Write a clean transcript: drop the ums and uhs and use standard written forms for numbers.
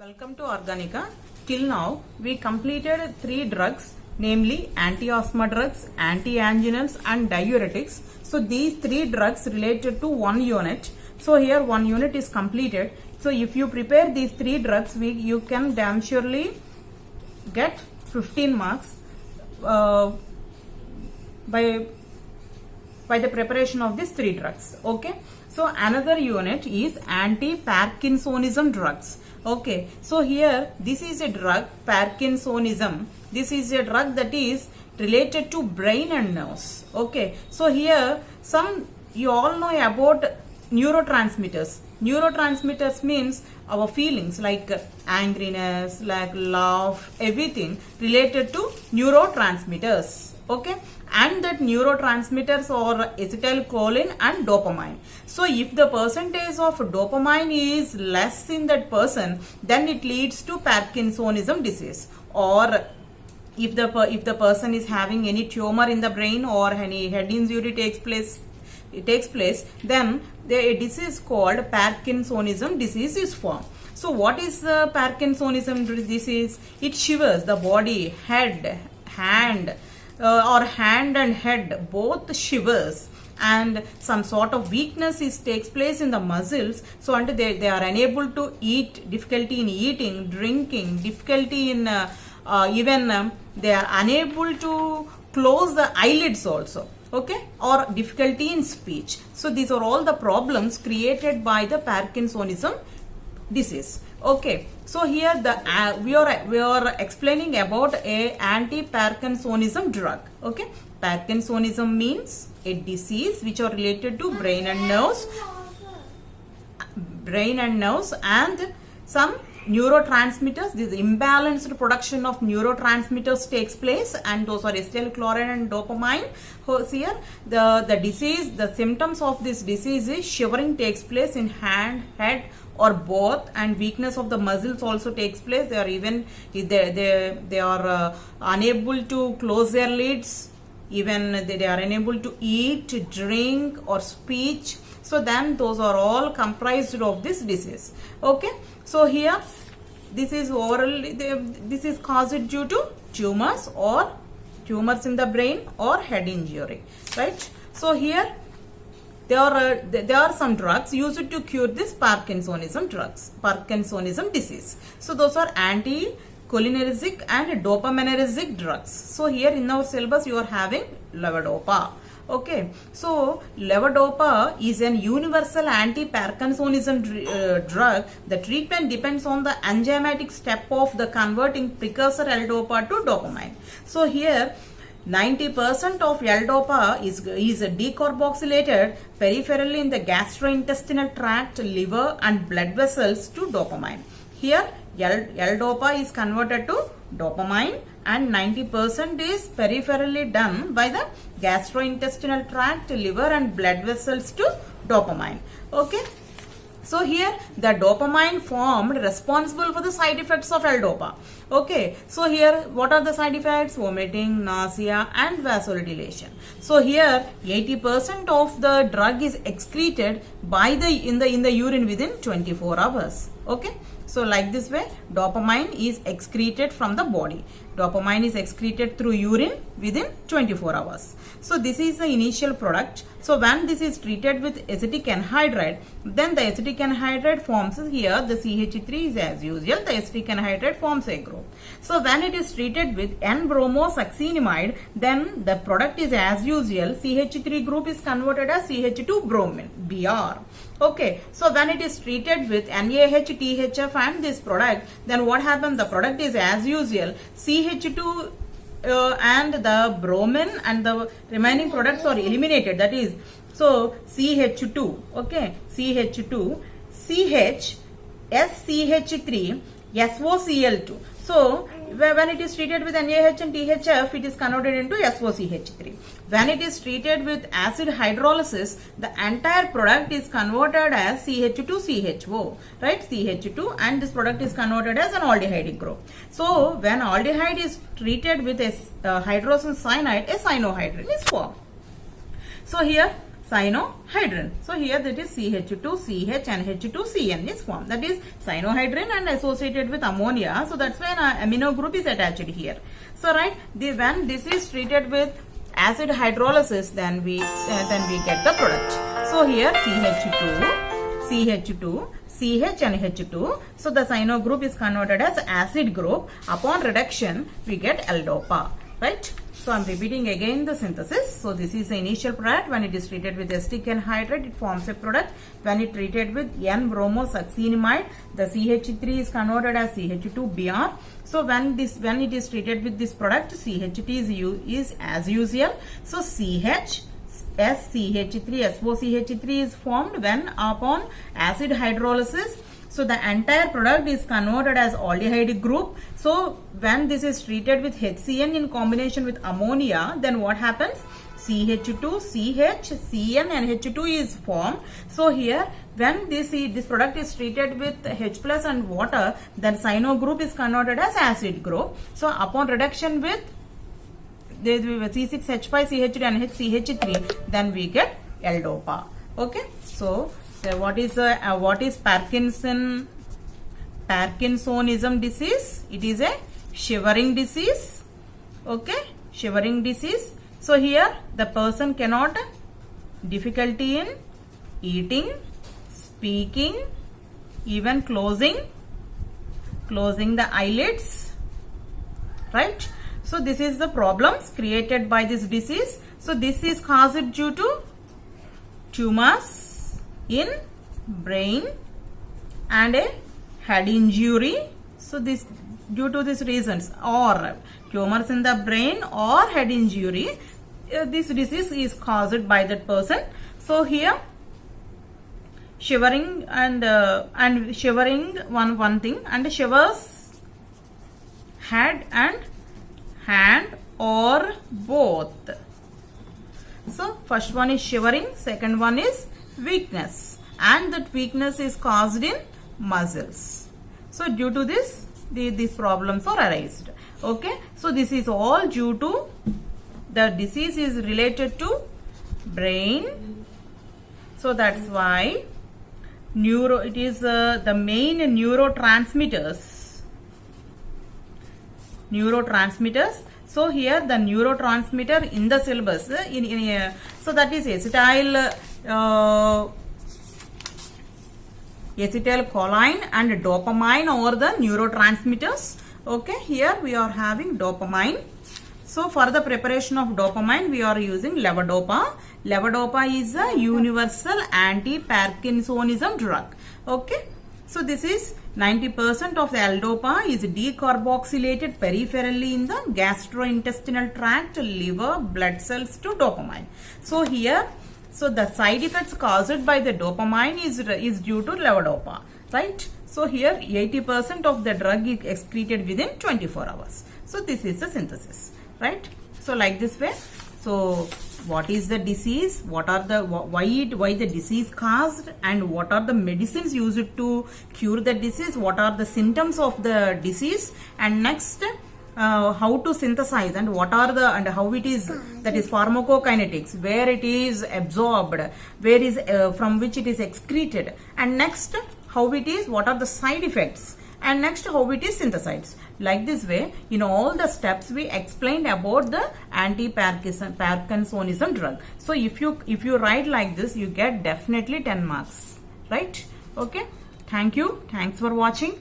Welcome to Organica. Till now, we completed 3 drugs, namely anti-asthma drugs, anti-anginals and diuretics. So these 3 drugs related to one unit. So here one unit is completed. So if you prepare these 3 drugs, you can damn surely get 15 marks by the preparation of these 3 drugs. Okay. So another unit is anti-Parkinsonism drugs. Okay, so here this is a drug, Parkinsonism. This is a drug that is related to brain and nerves. Okay, so here you all know about neurotransmitters. Neurotransmitters means our feelings like angriness, like love, everything related to neurotransmitters. Okay, and that neurotransmitters are acetylcholine and dopamine. So if the percentage of dopamine is less in that person, then it leads to Parkinsonism disease. Or if the person is having any tumor in the brain or any head injury takes place, then a disease called Parkinsonism disease is formed. So what is the Parkinsonism disease? It shivers the body, hand and head both shivers, and some sort of weakness takes place in the muscles. So until they are unable to eat, difficulty in eating, drinking, difficulty in even they are unable to close the eyelids also. Okay, or difficulty in speech. So these are all the problems created by the Parkinsonism disease. Okay, so here we are explaining about a anti-Parkinsonism drug. Okay, Parkinsonism means a disease which are related to brain and nerves and some neurotransmitters. This imbalanced production of neurotransmitters takes place, and those are acetylcholine and dopamine. Here the disease, the symptoms of this disease is shivering takes place in hand, head or both, and weakness of the muscles also takes place. They are even they are unable to close their lids, even they are unable to eat, drink or speech. So then those are all comprised of this disease. Okay, so here this is this is caused due to tumors in the brain or head injury, right? So here there are some drugs used to cure this Parkinsonism disease. So those are anticholinergic and dopaminergic drugs. So here in our syllabus you are having levodopa. Okay, so levodopa is an universal anti-Parkinsonism drug. The treatment depends on the enzymatic step of the converting precursor L-dopa to dopamine. So here 90% of L-dopa is decarboxylated peripherally in the gastrointestinal tract, liver and blood vessels to dopamine. Here L-dopa is converted to dopamine, and 90% is peripherally done by the gastrointestinal tract, liver and blood vessels to dopamine. Okay, so here the dopamine formed responsible for the side effects of L-dopa. Okay, so here what are the side effects? Vomiting, nausea and vasodilation. So here 80% of the drug is excreted in the urine within 24 hours. Okay, so like this way dopamine is excreted from the body. Dopamine is excreted through urine within 24 hours. So this is the initial product. So when this is treated with acetic anhydride, then the acetic anhydride forms here the CH3 is as usual, the acetic anhydride forms a group. So when it is treated with N-bromosuccinimide, then the product is as usual, CH3 group is converted as CH2 bromine, Br. Okay, so when it is treated with NaH, THF and this product, then what happens? The product is as usual, CH2 and the bromine and the remaining products are eliminated. That is, so CH2, okay, CH2, CH, SCH3, SOCl2. So when it is treated with NaH and THF, it is converted into SOCH3. When it is treated with acid hydrolysis, the entire product is converted as CH2CHO, right? CH2, and this product is converted as an aldehyde group. So when aldehyde is treated with a hydrogen cyanide, a cyanohydrin is formed. So here cyanohydrin. So here that is CH2CH and H2CN is formed. That is cyanohydrin and associated with ammonia. So that's why an amino group is attached here. So right, when this is treated with acid hydrolysis, then we get the product. So here CH2, CH and H2. So the cyano group is converted as acid group. Upon reduction, we get L-DOPA, right? So I'm repeating again the synthesis. So this is the initial product. When it is treated with acetic anhydride, it forms a product. When it treated with N-bromosuccinimide, the CH3 is converted as CH2Br. So when it is treated with this product, CH3 is as usual. So CH SCH3, SOCH3 is formed when upon acid hydrolysis. So the entire product is converted as aldehyde group. So when this is treated with HCN in combination with ammonia, then what happens? CH2, CH, CN and H2 is formed. So here when this product is treated with H plus and water, then cyano group is converted as acid group. So upon reduction with C6H5CH2 and HCH3, then we get L-DOPA. Okay, so what is Parkinsonism disease? It is a shivering disease. Okay, shivering disease. So here the person cannot, difficulty in eating, speaking, even closing the eyelids, right? So this is the problems created by this disease. So this is caused due to tumors in brain and a head injury. So this due to these reasons, or tumors in the brain or head injury, this disease is caused by that person. So here shivering and shivering one thing, and shivers head and hand or both. So first one is shivering, second one is weakness, and that weakness is caused in muscles. So due to this, these problems are arised. Okay, so this is all due to the disease is related to brain. So that's why it is the main neurotransmitters. So here the neurotransmitter in the syllabus so that is acetylcholine and dopamine are the neurotransmitters. Okay, here we are having dopamine. So for the preparation of dopamine, we are using levodopa. Levodopa is a universal anti-Parkinsonism drug. Okay, so this is 90% of the L-DOPA is decarboxylated peripherally in the gastrointestinal tract, liver, blood cells to dopamine. So here, so the side effects caused by the dopamine is due to levodopa, right? So here 80% of the drug is excreted within 24 hours. So this is the synthesis, right? So like this way. So what is the disease? What are the why the disease caused, and what are the medicines used to cure the disease? What are the symptoms of the disease? And next, how to synthesize, and what are the and how it is, that is pharmacokinetics, where it is absorbed, where is from which it is excreted, and next how it is, what are the side effects, and next how it is synthesized. Like this way, in all the steps we explained about the anti-Parkinsonism drug. So if you write like this, you get definitely 10 marks, right? Okay, thank you, thanks for watching.